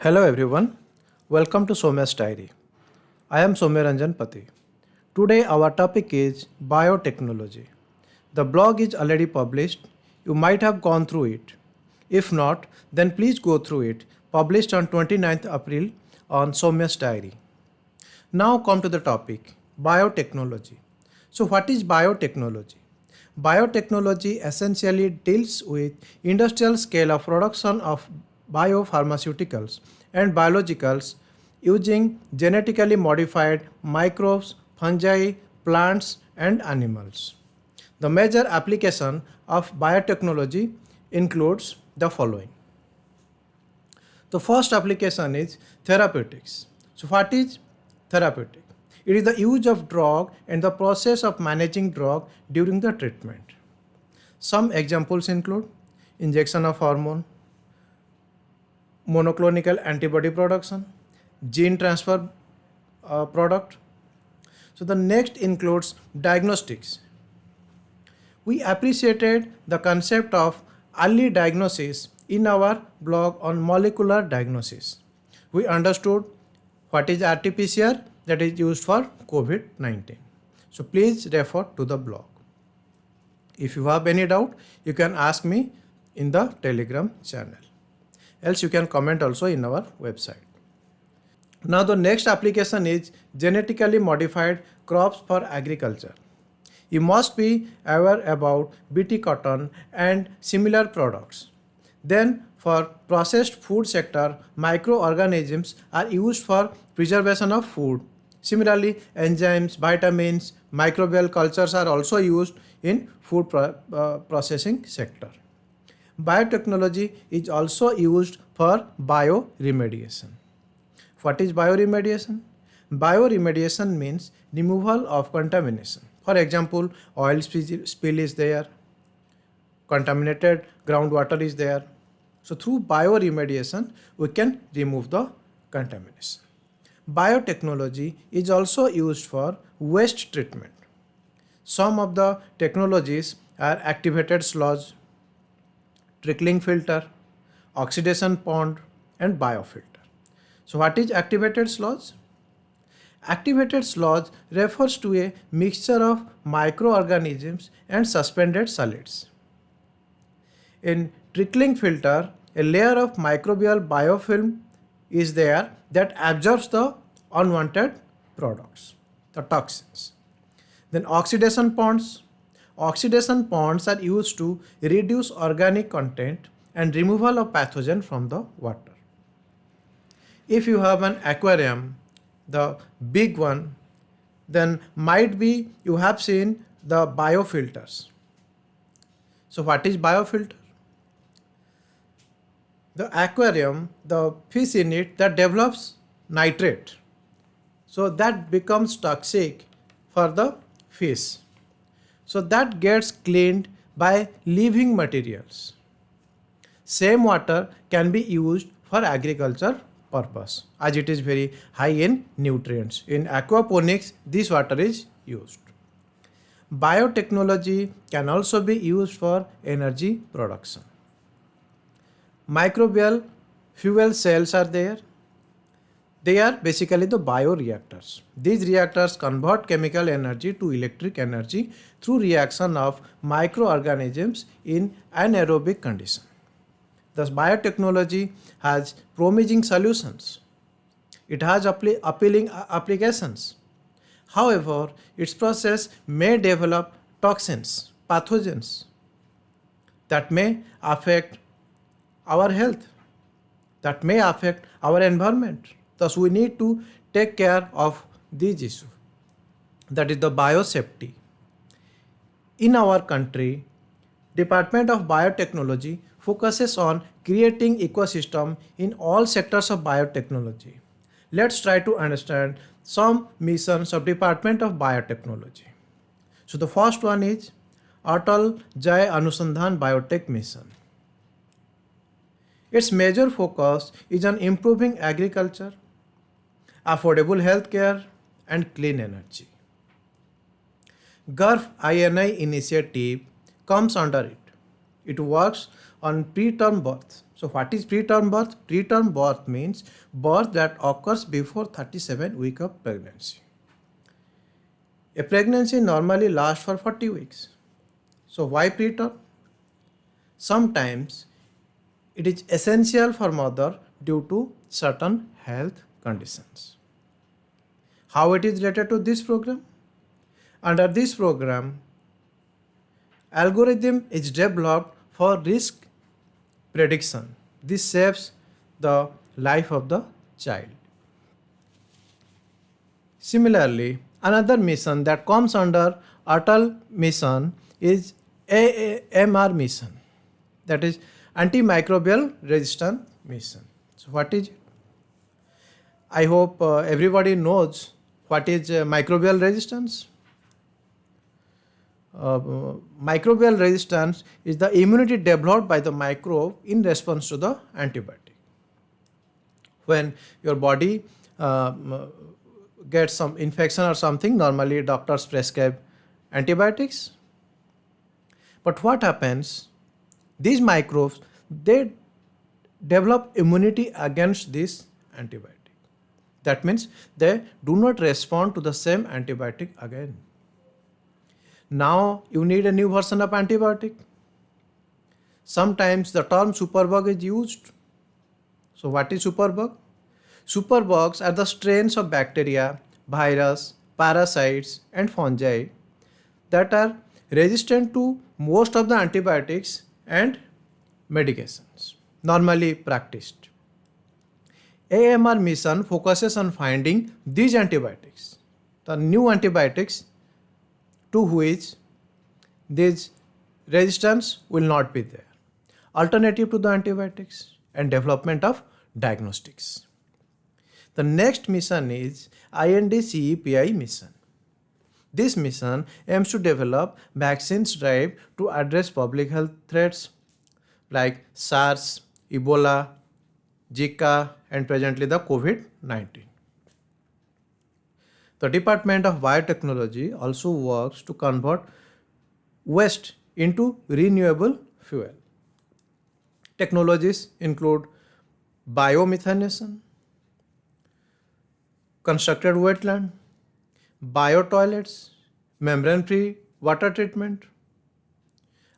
Hello everyone, welcome to Somya's Diary. I am Somya Ranjan Pati. Today our topic is biotechnology. The blog is already published. You might have gone through it. If not, then please go through it. Published on 29th April on Somya's Diary. Now come to the topic biotechnology. So, what is biotechnology? Biotechnology essentially deals with industrial scale of production of biopharmaceuticals and biologicals using genetically modified microbes, fungi, plants, and animals. The major application of biotechnology includes the following. The first application is therapeutics. So, what is therapeutic? It is the use of drug and the process of managing drug during the treatment. Some examples include injection of hormone, monoclonal antibody production, gene transfer product. So the next includes diagnostics. We appreciated the concept of early diagnosis in our blog on molecular diagnosis. We understood what is RT-PCR that is used for COVID-19. So please refer to the blog. If you have any doubt, you can ask me in the Telegram channel. Else you can comment also in our website. Now the next application is genetically modified crops for agriculture. You must be aware about BT cotton and similar products. Then for processed food sector, microorganisms are used for preservation of food. Similarly, enzymes, vitamins, microbial cultures are also used in food processing sector. Biotechnology is also used for bioremediation. What is bioremediation? Bioremediation means removal of contamination. For example, oil spill is there, contaminated groundwater is there. So through bioremediation, we can remove the contamination. Biotechnology is also used for waste treatment. Some of the technologies are activated sludge, trickling filter, oxidation pond, and biofilter. So what is activated sludge? Activated sludge refers to a mixture of microorganisms and suspended solids. In trickling filter, a layer of microbial biofilm is there that absorbs the unwanted products, the toxins. Then oxidation ponds. Oxidation ponds are used to reduce organic content and removal of pathogen from the water. If you have an aquarium, the big one, then might be you have seen the biofilters. So what is biofilter? The aquarium, the fish in it that develops nitrate. So that becomes toxic for the fish. So that gets cleaned by living materials. Same water can be used for agriculture purpose as it is very high in nutrients. In aquaponics, this water is used. Biotechnology can also be used for energy production. Microbial fuel cells are there. They are basically the bioreactors. These reactors convert chemical energy to electric energy through reaction of microorganisms in anaerobic condition. Thus, biotechnology has promising solutions. It has appealing applications. However, its process may develop toxins, pathogens that may affect our health, that may affect our environment. Thus, we need to take care of these issues. That is the biosafety. In our country, Department of Biotechnology focuses on creating ecosystem in all sectors of biotechnology. Let's try to understand some missions of Department of Biotechnology. So the first one is Atal Jai Anusandhan Biotech Mission. Its major focus is on improving agriculture, affordable healthcare, and clean energy. GARF INI initiative comes under it. It works on preterm birth. So what is preterm birth? Preterm birth means birth that occurs before 37 week of pregnancy. A pregnancy normally lasts for 40 weeks. So why preterm? Sometimes it is essential for mother due to certain health conditions. How it is related to this program? Under this program, algorithm is developed for risk prediction. This saves the life of the child. Similarly, another mission that comes under Atal mission is AMR mission, that is antimicrobial resistant mission. So what is it? I hope everybody knows what is microbial resistance. Microbial resistance is the immunity developed by the microbe in response to the antibiotic. When your body gets some infection or something, normally doctors prescribe antibiotics. But what happens? These microbes, they develop immunity against this antibiotic. That means they do not respond to the same antibiotic again. Now you need a new version of antibiotic. Sometimes the term superbug is used. So what is superbug? Superbugs are the strains of bacteria, virus, parasites and fungi that are resistant to most of the antibiotics and medications normally practiced. AMR mission focuses on finding these antibiotics, the new antibiotics to which this resistance will not be there, alternative to the antibiotics, and development of diagnostics. The next mission is INDCEPI mission. This mission aims to develop vaccines drive to address public health threats like SARS, Ebola, Zika, and presently the COVID-19. The Department of Biotechnology also works to convert waste into renewable fuel. Technologies include biomethanation, constructed wetland, biotoilets, membrane-free water treatment.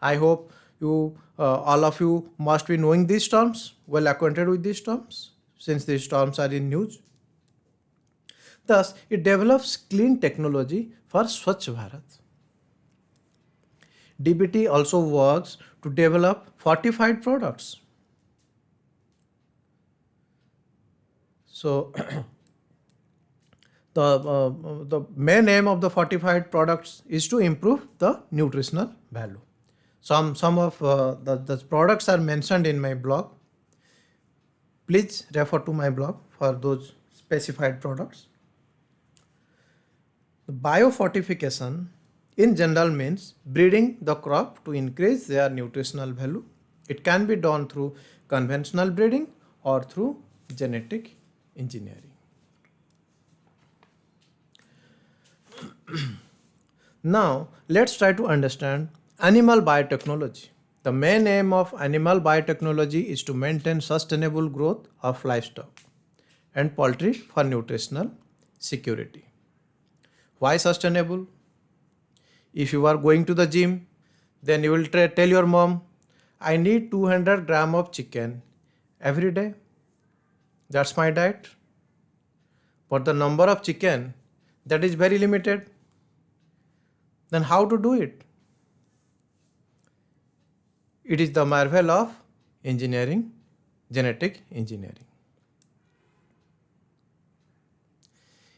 I hope all of you must be knowing these terms, well acquainted with these terms, since these terms are in news. Thus, it develops clean technology for Swachh Bharat. DBT also works to develop fortified products. So, the main aim of the fortified products is to improve the nutritional value. Some of the products are mentioned in my blog. Please refer to my blog for those specified products. The biofortification in general means breeding the crop to increase their nutritional value. It can be done through conventional breeding or through genetic engineering. Now, let's try to understand animal biotechnology. The main aim of animal biotechnology is to maintain sustainable growth of livestock and poultry for nutritional security. Why sustainable? If you are going to the gym, then you will tell your mom, I need 200 gram of chicken every day. That's my diet. But the number of chicken, that is very limited. Then how to do it? It is the marvel of engineering, genetic engineering.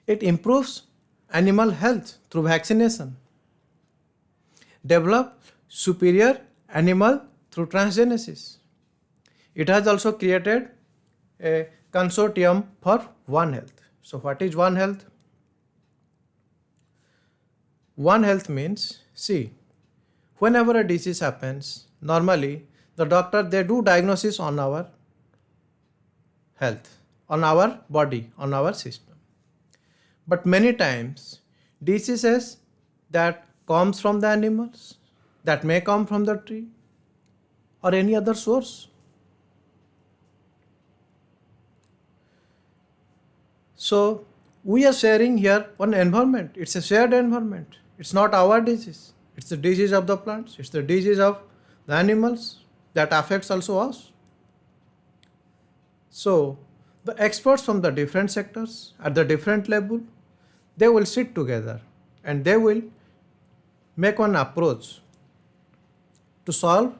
It improves animal health through vaccination. Develop superior animal through transgenesis. It has also created a consortium for One Health. So what is One Health? One Health means, see, whenever a disease happens, normally the doctor, they do diagnosis on our health, on our body, on our system. But many times diseases that comes from the animals, that may come from the tree or any other source. So we are sharing here one environment. It's a shared environment. It's not our disease. It's the disease of the plants. It's the disease of the animals that affects also us. So the experts from the different sectors at the different level, they will sit together and they will make one approach to solve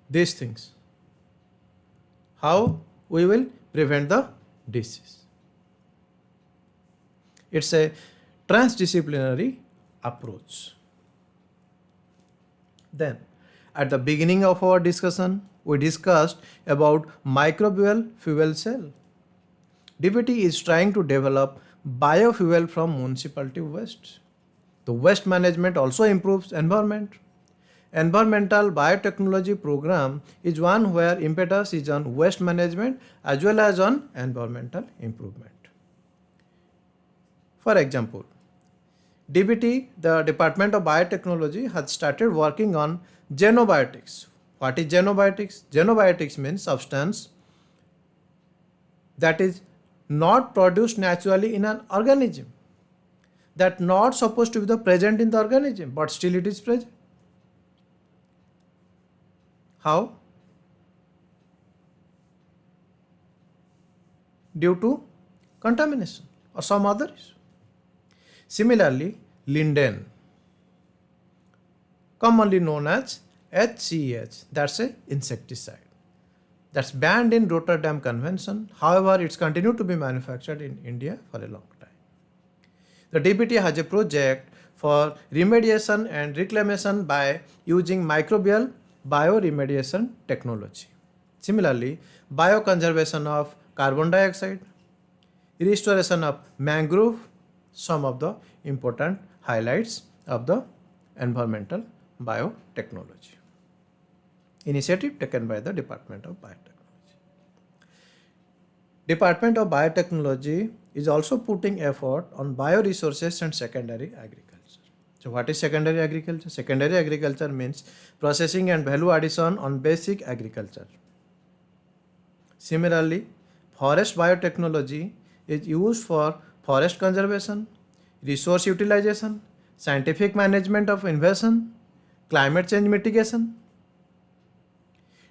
these things. How we will prevent the disease. It's a transdisciplinary approach. Then, at the beginning of our discussion, we discussed about microbial fuel cell. DBT is trying to develop biofuel from municipality waste. The waste management also improves environment. Environmental biotechnology program is one where impetus is on waste management as well as on environmental improvement. For example, DBT, the Department of Biotechnology, has started working on genobiotics. What is genobiotics? Genobiotics means substance that is not produced naturally in an organism, that not supposed to be the present in the organism, but still it is present. How? Due to contamination or some other issue. Similarly, linden, commonly known as HCH, that's a insecticide. That's banned in Rotterdam Convention. However, it's continued to be manufactured in India for a long time. The DBT has a project for remediation and reclamation by using microbial bioremediation technology. Similarly, bioconservation of carbon dioxide, restoration of mangrove, some of the important highlights of the environmental biotechnology initiative taken by the Department of Biotechnology. Department of Biotechnology is also putting effort on bioresources and secondary agriculture. So what is secondary agriculture? Secondary agriculture means processing and value addition on basic agriculture. Similarly, forest biotechnology is used for forest conservation, resource utilization, scientific management of invasion, climate change mitigation.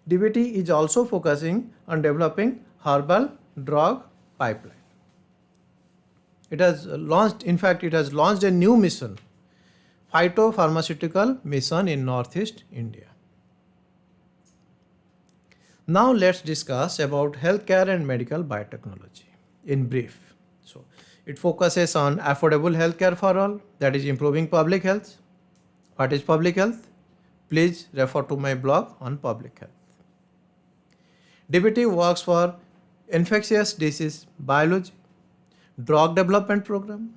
DBT is also focusing on developing herbal drug pipeline. It has launched a new mission, phytopharmaceutical mission in Northeast India. Now let's discuss about healthcare and medical biotechnology in brief. So it focuses on affordable healthcare for all, that is improving public health. What is public health? Please refer to my blog on public health. DBT works for infectious disease biology, drug development program,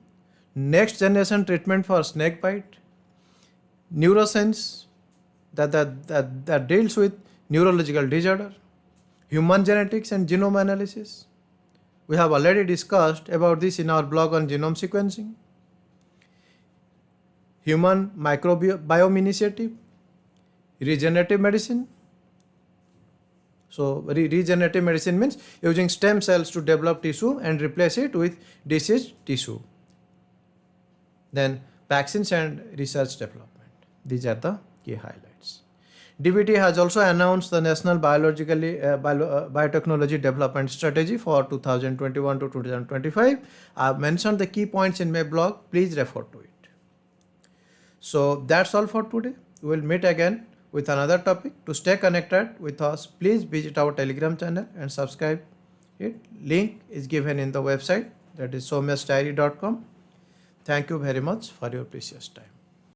next generation treatment for snake bite, neuroscience that deals with neurological disorder, human genetics and genome analysis. We have already discussed about this in our blog on genome sequencing. Human microbiome initiative, regenerative medicine. So regenerative medicine means using stem cells to develop tissue and replace it with diseased tissue. Then vaccines and research development. These are the key highlights. DBT has also announced the National Biotechnology Development Strategy for 2021 to 2025. I have mentioned the key points in my blog. Please refer to it. So that's all for today. We will meet again with another topic. To stay connected with us, please visit our Telegram channel and subscribe it. Link is given in the website, that is soumyasdiary.com. Thank you very much for your precious time.